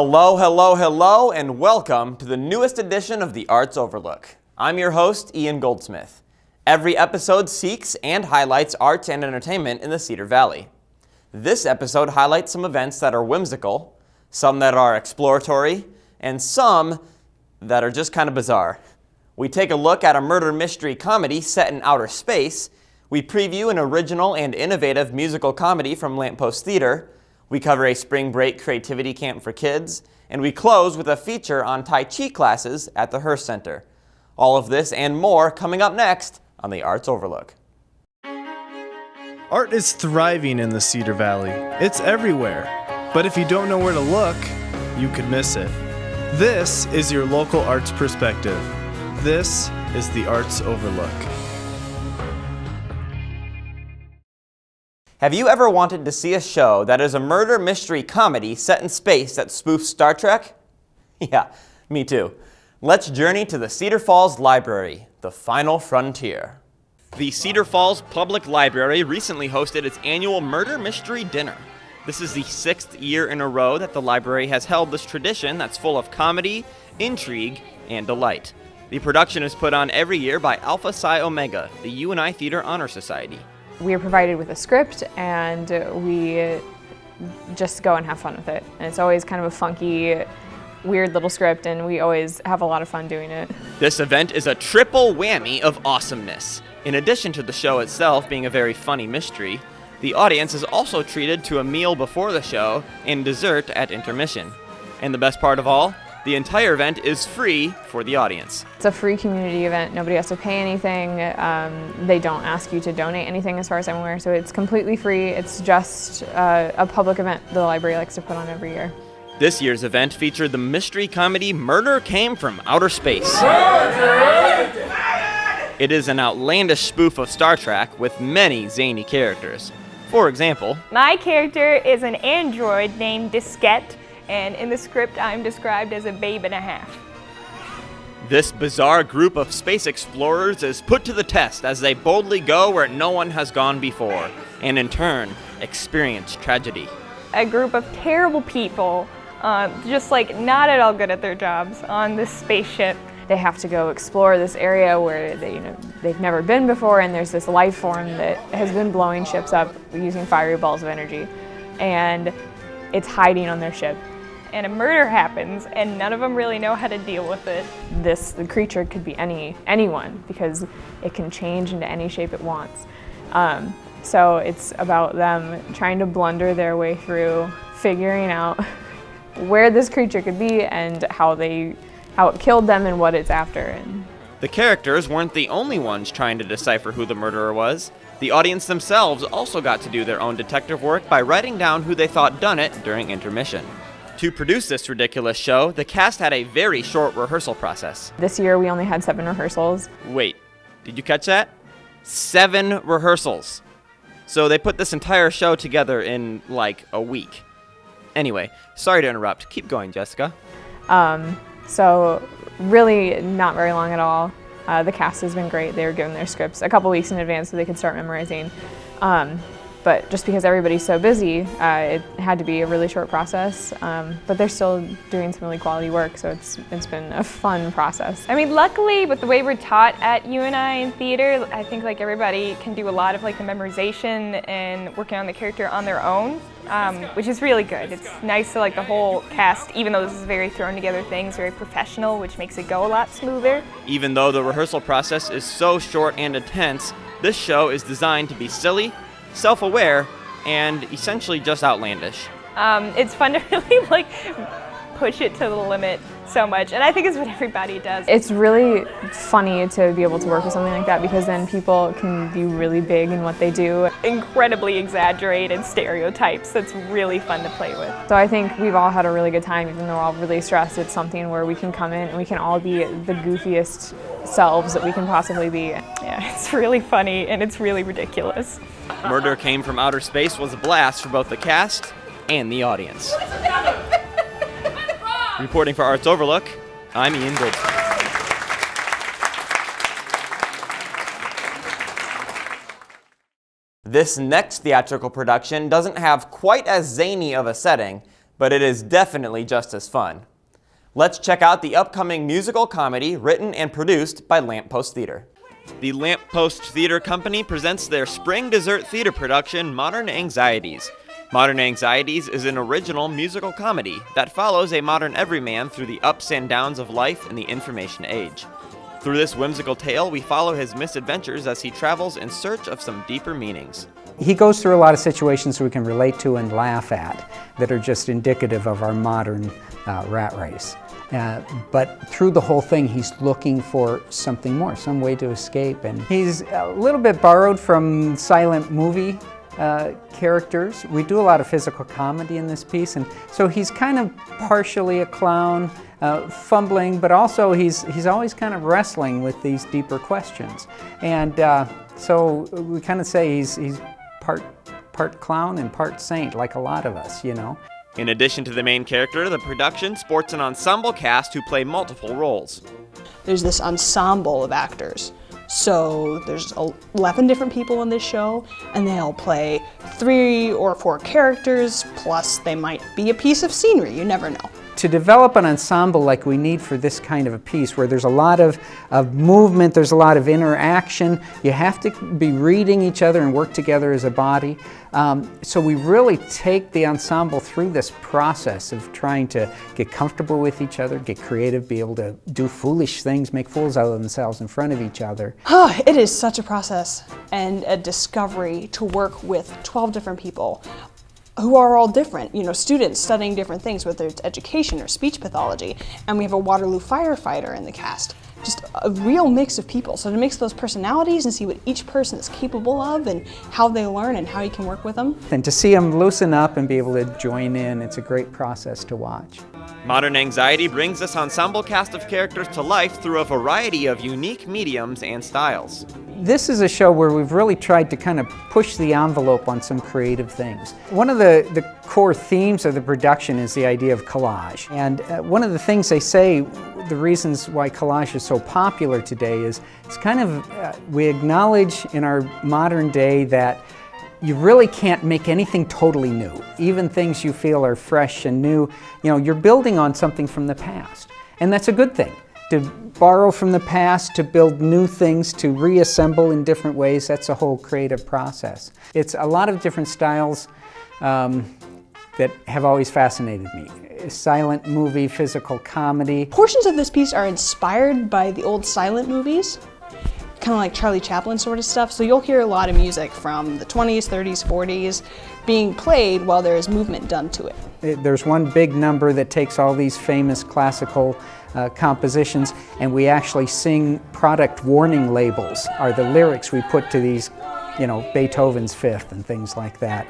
Hello, hello, hello, and welcome to the newest edition of the Arts Overlook. I'm your host, Ian Goldsmith. Every episode seeks and highlights arts and entertainment in the Cedar Valley. This episode highlights some events that are whimsical, some that are exploratory, and some that are just kind of bizarre. We take a look at a murder mystery comedy set in outer space. We preview an original and innovative musical comedy from Lamppost Theater. We cover a spring break creativity camp for kids, and we close with a feature on Tai Chi classes at the Hearst Center. All of this and more coming up next on the Arts Overlook. Art is thriving in the Cedar Valley. It's everywhere. But if you don't know where to look, you could miss it. This is your local arts perspective. This is the Arts Overlook. Have you ever wanted to see a show that is a murder mystery comedy set in space that spoofs Star Trek? Yeah, me too. Let's journey to the Cedar Falls Library, the final frontier. The Cedar Falls Public Library recently hosted its annual Murder Mystery Dinner. This is the 6th year in a row that the library has held this tradition that's full of comedy, intrigue, and delight. The production is put on every year by Alpha Psi Omega, the UNI Theater Honor Society. We are provided with a script and we just go and have fun with it. And it's always kind of a funky, weird little script, and we always have a lot of fun doing it. This event is a triple whammy of awesomeness. In addition to the show itself being a very funny mystery, the audience is also treated to a meal before the show and dessert at intermission. And the best part of all, the entire event is free for the audience. It's a free community event. Nobody has to pay anything. They don't ask you to donate anything as far as I'm aware, so it's completely free. It's just a public event the library likes to put on every year. This year's event featured the mystery comedy Murder Came from Outer Space. It is an outlandish spoof of Star Trek with many zany characters. For example, my character is an android named Diskette, and in the script I'm described as a babe and a half. This bizarre group of space explorers is put to the test as they boldly go where no one has gone before, and in turn, experience tragedy. A group of terrible people, just like not at all good at their jobs, on this spaceship. They have to go explore this area where they've never been before, and there's this life form that has been blowing ships up using fiery balls of energy, and it's hiding on their ship. And a murder happens, and none of them really know how to deal with it. The creature could be anyone because it can change into any shape it wants. So it's about them trying to blunder their way through figuring out where this creature could be and how it killed them and what it's after. The characters weren't the only ones trying to decipher who the murderer was. The audience themselves also got to do their own detective work by writing down who they thought done it during intermission. To produce this ridiculous show, the cast had a very short rehearsal process. This year we only had 7 rehearsals. Wait, did you catch that? 7 rehearsals. So they put this entire show together in like a week. Anyway, sorry to interrupt. Keep going, Jessica. So really not very long at all. The cast has been great. They were given their scripts a couple weeks in advance so they could start memorizing. But just because everybody's so busy, it had to be a really short process. But they're still doing some really quality work, so it's been a fun process. I mean, luckily, with the way we're taught at UNI in theater, I think like everybody can do a lot of like the memorization and working on the character on their own, which is really good. It's nice to like the whole cast, even though this is a very thrown together thing, is very professional, which makes it go a lot smoother. Even though the rehearsal process is so short and intense, this show is designed to be silly, self-aware, and essentially just outlandish. It's fun to really like push it to the limit so much, and I think it's what everybody does. It's really funny to be able to work with something like that because then people can be really big in what they do. Incredibly exaggerated stereotypes that's really fun to play with. So I think we've all had a really good time, even though we're all really stressed. It's something where we can come in and we can all be the goofiest selves that we can possibly be. Yeah, it's really funny and it's really ridiculous. Murder Came from Outer Space was a blast for both the cast and the audience. Reporting for Arts Overlook, I'm Ian Goldsmith. This next theatrical production doesn't have quite as zany of a setting, but it is definitely just as fun. Let's check out the upcoming musical comedy written and produced by Lamppost Theater. The Lamppost Theater Company presents their spring dessert theater production, Modern Anxieties. Modern Anxieties is an original musical comedy that follows a modern everyman through the ups and downs of life in the information age. Through this whimsical tale, we follow his misadventures as he travels in search of some deeper meanings. He goes through a lot of situations we can relate to and laugh at that are just indicative of our modern rat race. But through the whole thing, he's looking for something more, some way to escape. And he's a little bit borrowed from silent movie characters. We do a lot of physical comedy in this piece, and so he's kind of partially a clown, fumbling, but also he's always kind of wrestling with these deeper questions. And so we kind of say he's part clown and part saint, like a lot of us, you know. In addition to the main character, the production sports an ensemble cast who play multiple roles. There's this ensemble of actors. So there's 11 different people in this show, and they all play 3 or 4 characters, plus they might be a piece of scenery, you never know. To develop an ensemble like we need for this kind of a piece, where there's a lot of movement, there's a lot of interaction, you have to be reading each other and work together as a body. So we really take the ensemble through this process of trying to get comfortable with each other, get creative, be able to do foolish things, make fools out of themselves in front of each other. It is such a process and a discovery to work with 12 different people who are all different, you know, students studying different things, whether it's education or speech pathology, and we have a Waterloo firefighter in the cast. Just a real mix of people. So to mix those personalities and see what each person is capable of and how they learn and how you can work with them. And to see them loosen up and be able to join in, it's a great process to watch. Modern Anxiety brings this ensemble cast of characters to life through a variety of unique mediums and styles. This is a show where we've really tried to kind of push the envelope on some creative things. One of the core themes of the production is the idea of collage. And one of the things they say, the reasons why collage is so popular today is it's kind of, we acknowledge in our modern day that you really can't make anything totally new. Even things you feel are fresh and new, you know, you're building on something from the past. And that's a good thing. To borrow from the past, to build new things, to reassemble in different ways, that's a whole creative process. It's a lot of different styles that have always fascinated me. Silent movie, physical comedy. Portions of this piece are inspired by the old silent movies, kind of like Charlie Chaplin sort of stuff. So you'll hear a lot of music from the 20s, 30s, 40s being played while there is movement done to it. There's one big number that takes all these famous classical compositions, and we actually sing product warning labels, are the lyrics we put to these, you know, Beethoven's Fifth and things like that.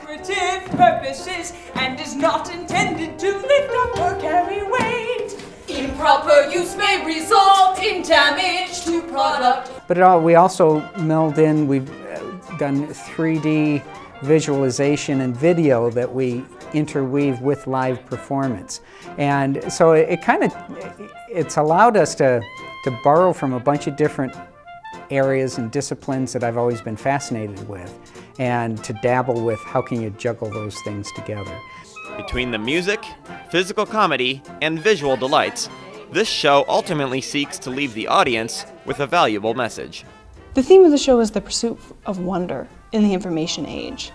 Purposes and is not intended to lift up or carry weight. Improper use may result in damage to product. But we also meld in, we've done 3D visualization and video that we interweave with live performance. And so it's allowed us to borrow from a bunch of different areas and disciplines that I've always been fascinated with, and to dabble with how can you juggle those things together. Between the music, physical comedy, and visual delights, this show ultimately seeks to leave the audience with a valuable message. The theme of the show is the pursuit of wonder in the information age.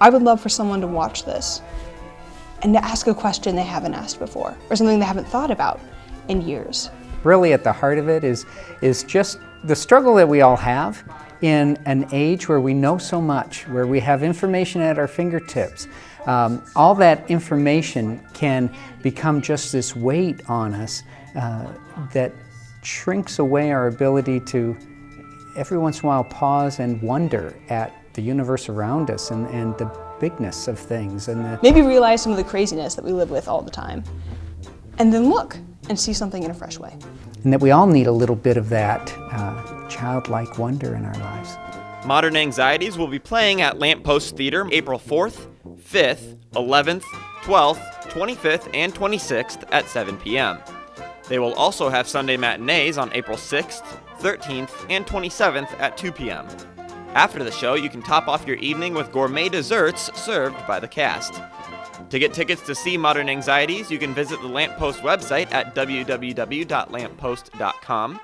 I would love for someone to watch this and to ask a question they haven't asked before, or something they haven't thought about in years. Really at the heart of it is just the struggle that we all have in an age where we know so much, where we have information at our fingertips. All that information can become just this weight on us that shrinks away our ability to every once in a while pause and wonder at the universe around us and the bigness of things. And maybe realize some of the craziness that we live with all the time, and then look and see something in a fresh way. And that we all need a little bit of that childlike wonder in our lives. Modern Anxieties will be playing at Lamppost Theater April 4th, 5th, 11th, 12th, 25th, and 26th at 7 p.m. They will also have Sunday matinees on April 6th, 13th, and 27th at 2 p.m. After the show, you can top off your evening with gourmet desserts served by the cast. To get tickets to see Modern Anxieties, you can visit the Lamppost website at www.lamppost.com.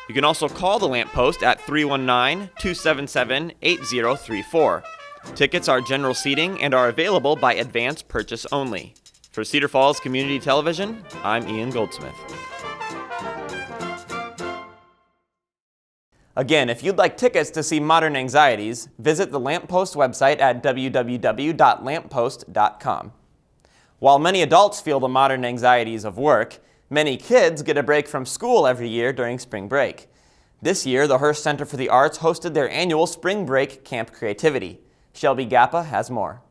You can also call the Lamppost at 319-277-8034. Tickets are general seating and are available by advance purchase only. For Cedar Falls Community Television, I'm Ian Goldsmith. Again, if you'd like tickets to see Modern Anxieties, visit the Lamppost website at www.lamppost.com. While many adults feel the modern anxieties of work, many kids get a break from school every year during spring break. This year, the Hearst Center for the Arts hosted their annual Spring Break Camp Creativity. Shelby Gappa has more.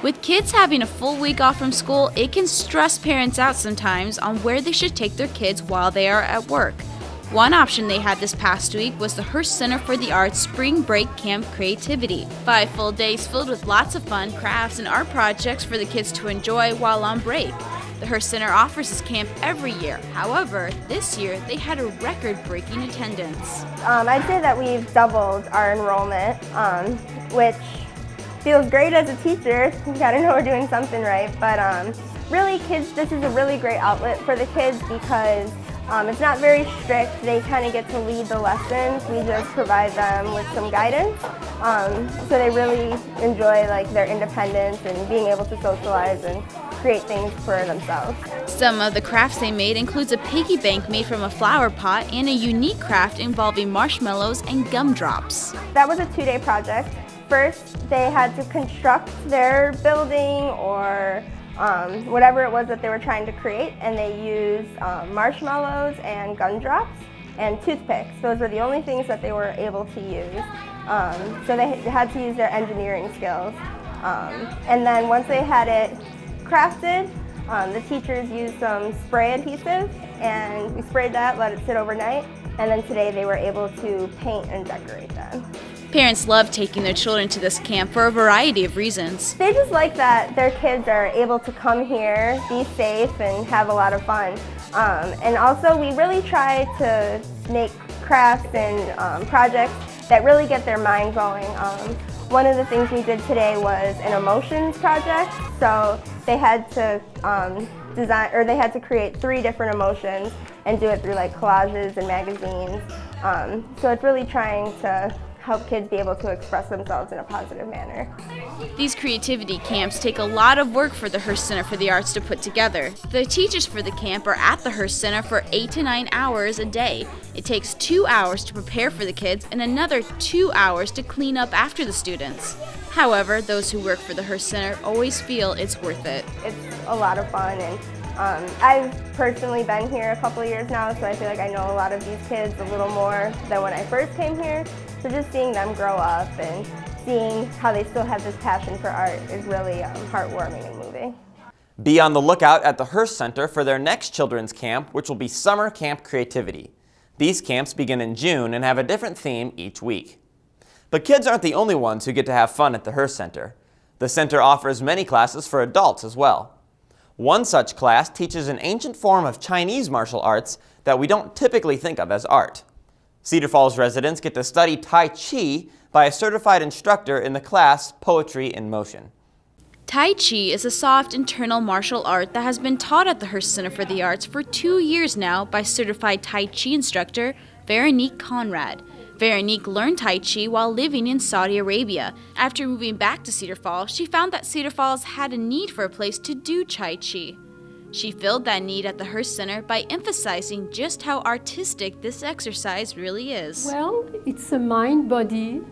With kids having a full week off from school, it can stress parents out sometimes on where they should take their kids while they are at work. One option they had this past week was the Hearst Center for the Arts Spring Break Camp Creativity. 5 full days filled with lots of fun, crafts, and art projects for the kids to enjoy while on break. The Hearst Center offers this camp every year. However, this year they had a record-breaking attendance. I'd say that we've doubled our enrollment, which feels great as a teacher. You gotta know we're doing something right. But really, kids, this is a really great outlet for the kids because it's not very strict. They kind of get to lead the lessons. We just provide them with some guidance. So they really enjoy their independence and being able to socialize and create things for themselves. Some of the crafts they made includes a piggy bank made from a flower pot and a unique craft involving marshmallows and gumdrops. That was a 2-day project. First, they had to construct their building or whatever it was that they were trying to create, and they used marshmallows and gumdrops and toothpicks. Those were the only things that they were able to use. So they had to use their engineering skills. And then once they had it crafted, the teachers used some spray adhesive, and we sprayed that, let it sit overnight, and then today they were able to paint and decorate them. Parents love taking their children to this camp for a variety of reasons. They just like that their kids are able to come here, be safe, and have a lot of fun. And also we really try to make crafts and projects that really get their mind going. One of the things we did today was an emotions project. So they had to they had to create 3 different emotions and do it through collages and magazines. So it's really trying to help kids be able to express themselves in a positive manner. These creativity camps take a lot of work for the Hearst Center for the Arts to put together. The teachers for the camp are at the Hearst Center for 8 to 9 hours a day. It takes 2 hours to prepare for the kids and another 2 hours to clean up after the students. However, those who work for the Hearst Center always feel it's worth it. It's a lot of fun, and I've personally been here a couple of years now, so I feel like I know a lot of these kids a little more than when I first came here. So just seeing them grow up and seeing how they still have this passion for art is really heartwarming and moving. Be on the lookout at the Hearst Center for their next children's camp, which will be Summer Camp Creativity. These camps begin in June and have a different theme each week. But kids aren't the only ones who get to have fun at the Hearst Center. The center offers many classes for adults as well. One such class teaches an ancient form of Chinese martial arts that we don't typically think of as art. Cedar Falls residents get to study Tai Chi by a certified instructor in the class Poetry in Motion. Tai Chi is a soft internal martial art that has been taught at the Hearst Center for the Arts for 2 years now by certified Tai Chi instructor Veronique Conrad. Veronique learned Tai Chi while living in Saudi Arabia. After moving back to Cedar Falls, she found that Cedar Falls had a need for a place to do Tai Chi. She filled that need at the Hearst Center by emphasizing just how artistic this exercise really is. Well, it's a mind-body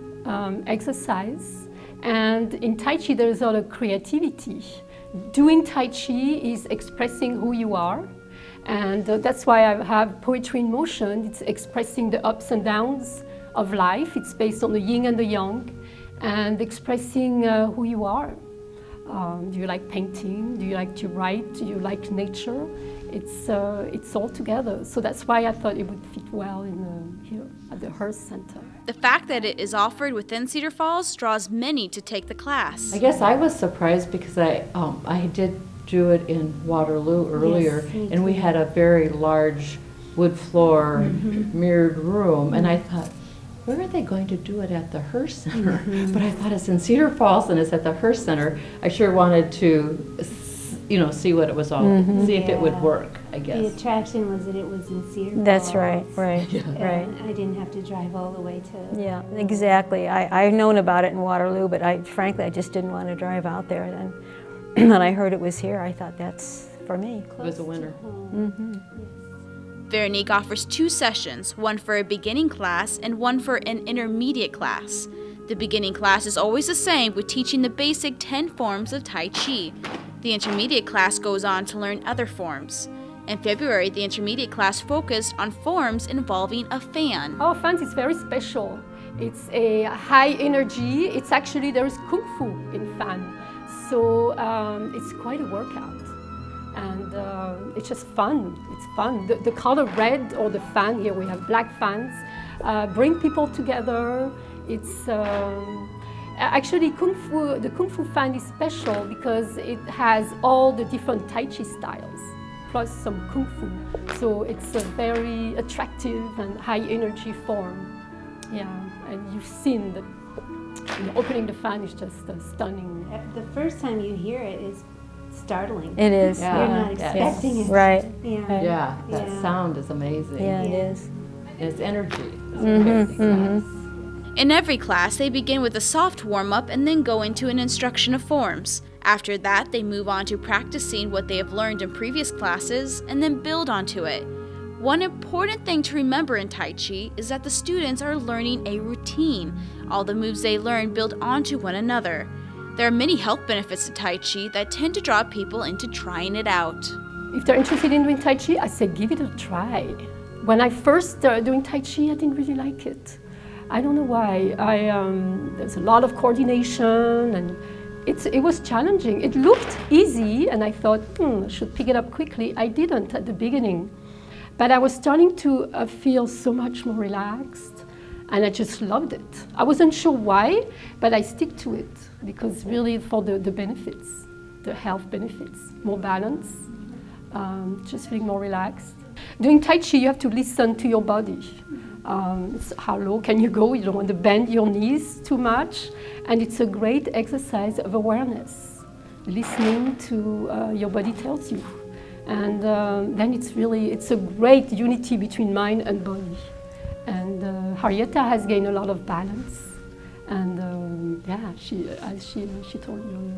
exercise, and in Tai Chi there is a lot of creativity. Doing Tai Chi is expressing who you are, and that's why I have Poetry in Motion. It's expressing the ups and downs of life. It's based on the yin and the yang, and expressing who you are. Do you like painting? Do you like to write? Do you like nature? It's all together. So that's why I thought it would fit well in here at the Hearst Center. The fact that it is offered within Cedar Falls draws many to take the class. I guess I was surprised because I did do it in Waterloo earlier, yes, and we had a very large wood floor mirrored room, and I thought, where are they going to do it at the Hearst Center? But I thought it's in Cedar Falls and it's at the Hearst Center. I sure wanted to see what it was all, see if it would work, I guess. The attraction was that it was in Cedar That's Falls. right, right. I didn't have to drive all the way to. Yeah, exactly. I've known about it in Waterloo, but frankly, I just didn't want to drive out there. Then when I heard it was here, I thought that's for me. It was a winner. Veronique offers 2 sessions, one for a beginning class and one for an intermediate class. The beginning class is always the same, with teaching the basic 10 forms of Tai Chi. The intermediate class goes on to learn other forms. In February, the intermediate class focused on forms involving a fan. Our fans is very special. It's a high energy. It's actually, there is Kung Fu in fan. So it's quite a workout. And it's just fun. It's fun. The color red, or the fan, here we have black fans, bring people together. It's actually the Kung Fu fan is special because it has all the different Tai Chi styles, plus some Kung Fu. So it's a very attractive and high energy form. Yeah, and you've seen that opening the fan is just stunning. The first time you hear it is startling. It is. You're not expecting it. Right. Yeah, that sound is amazing. Yeah, it is. It's energy. It's In every class, they begin with a soft warm-up and then go into an instruction of forms. After that, they move on to practicing what they have learned in previous classes and then build onto it. One important thing to remember in Tai Chi is that the students are learning a routine. All the moves they learn build onto one another. There are many health benefits to Tai Chi that tend to draw people into trying it out. If they're interested in doing Tai Chi, I say give it a try. When I first started doing Tai Chi, I didn't really like it. I don't know why. There's a lot of coordination, and it was challenging. It looked easy, and I thought, I should pick it up quickly. I didn't at the beginning. But I was starting to feel so much more relaxed, and I just loved it. I wasn't sure why, but I stick to it, because really for the benefits, the health benefits, more balance, just feeling more relaxed. Doing Tai Chi, you have to listen to your body. How low can you go? You don't want to bend your knees too much. And it's a great exercise of awareness, listening to your body tells you. And then it's a great unity between mind and body. And Harrietta has gained a lot of balance. And she told you.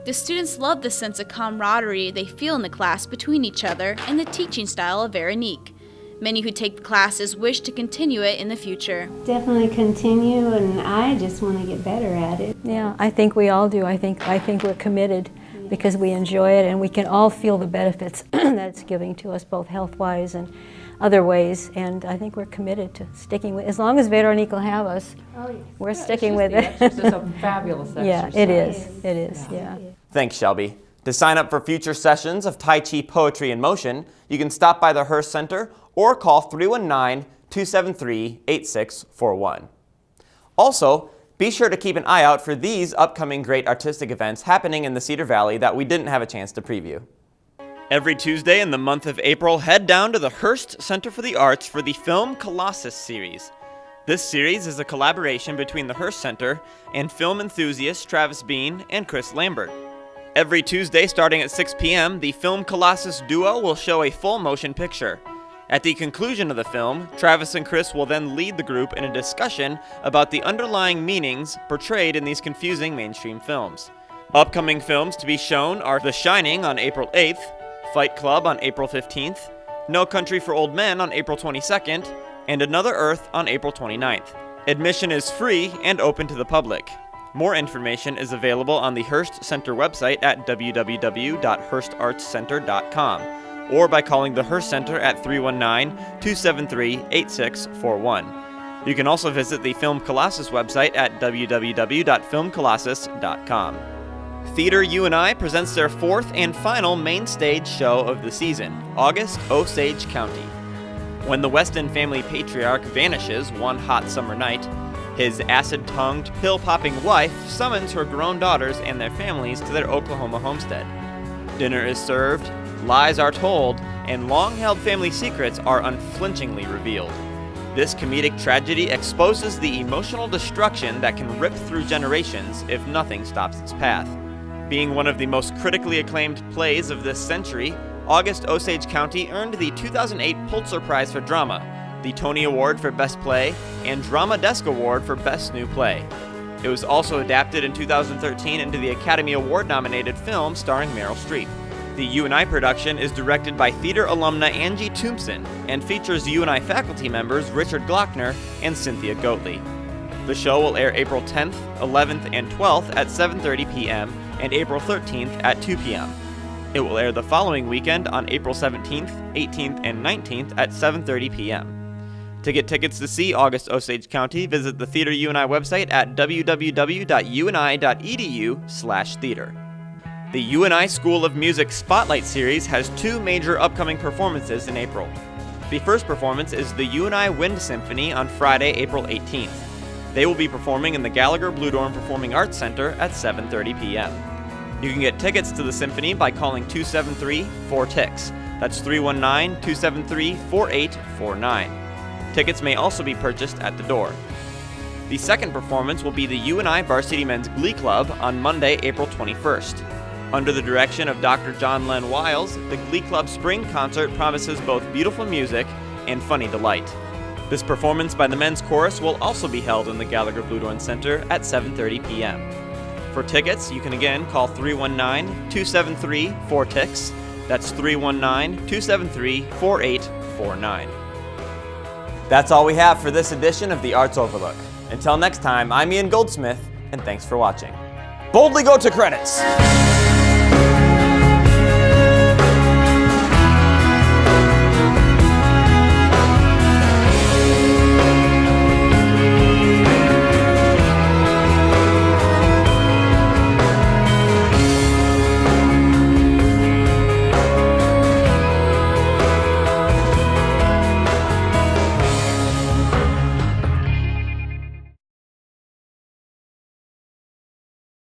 The students love the sense of camaraderie they feel in the class between each other and the teaching style of Veronique. Many who take the classes wish to continue it in the future. Definitely continue, and I just want to get better at it. Yeah, I think we all do. I think we're committed because we enjoy it, and we can all feel the benefits that it's giving to us, both health-wise and other ways. And I think we're committed to sticking with. As long as Veronique will have us, we're sticking with it. It's just a fabulous exercise. Yeah, it is. It is. Yeah. Thanks, Shelby. To sign up for future sessions of Tai Chi Poetry in Motion, you can stop by the Hearst Center or call 319-273-8641. Also, be sure to keep an eye out for these upcoming great artistic events happening in the Cedar Valley that we didn't have a chance to preview. Every Tuesday in the month of April, head down to the Hearst Center for the Arts for the Film Colossus series. This series is a collaboration between the Hearst Center and film enthusiasts Travis Bean and Chris Lambert. Every Tuesday starting at 6 p.m., the Film Colossus duo will show a full motion picture. At the conclusion of the film, Travis and Chris will then lead the group in a discussion about the underlying meanings portrayed in these confusing mainstream films. Upcoming films to be shown are The Shining on April 8th, Fight Club on April 15th, No Country for Old Men on April 22nd, and Another Earth on April 29th. Admission is free and open to the public. More information is available on the Hearst Center website at www.hearstartscenter.com or by calling the Hearst Center at 319-273-8641. You can also visit the Film Colossus website at www.filmcolossus.com. Theater U&I presents their 4th and final main stage show of the season, August, Osage County. When the Weston family patriarch vanishes one hot summer night, his acid-tongued, pill-popping wife summons her grown daughters and their families to their Oklahoma homestead. Dinner is served, lies are told, and long-held family secrets are unflinchingly revealed. This comedic tragedy exposes the emotional destruction that can rip through generations if nothing stops its path. Being one of the most critically acclaimed plays of this century, August Osage County earned the 2008 Pulitzer Prize for Drama, the Tony Award for Best Play, and Drama Desk Award for Best New Play. It was also adapted in 2013 into the Academy Award-nominated film starring Meryl Streep. The UNI production is directed by theater alumna Angie Tombson and features UNI faculty members Richard Glockner and Cynthia Goatley. The show will air April 10th, 11th, and 12th at 7:30 p.m. and April 13th at 2 p.m. It will air the following weekend on April 17th, 18th, and 19th at 7:30 p.m. To get tickets to see August Osage County, visit the Theater UNI website at www.uni.edu/theater. The UNI School of Music Spotlight Series has 2 major upcoming performances in April. The first performance is the UNI Wind Symphony on Friday, April 18th. They will be performing in the Gallagher Bluedorn Performing Arts Center at 7:30 p.m. You can get tickets to the symphony by calling 273-4TIX. That's 319-273-4849. Tickets may also be purchased at the door. The second performance will be the UNI Varsity Men's Glee Club on Monday, April 21st. Under the direction of Dr. John Len Wiles, the Glee Club Spring Concert promises both beautiful music and funny delight. This performance by the men's chorus will also be held in the Gallagher Bluedorn Center at 7:30 p.m. For tickets, you can again call 319-273-4TIX. That's 319-273-4849. That's all we have for this edition of the Arts Overlook. Until next time, I'm Ian Goldsmith, and thanks for watching. Boldly go to credits!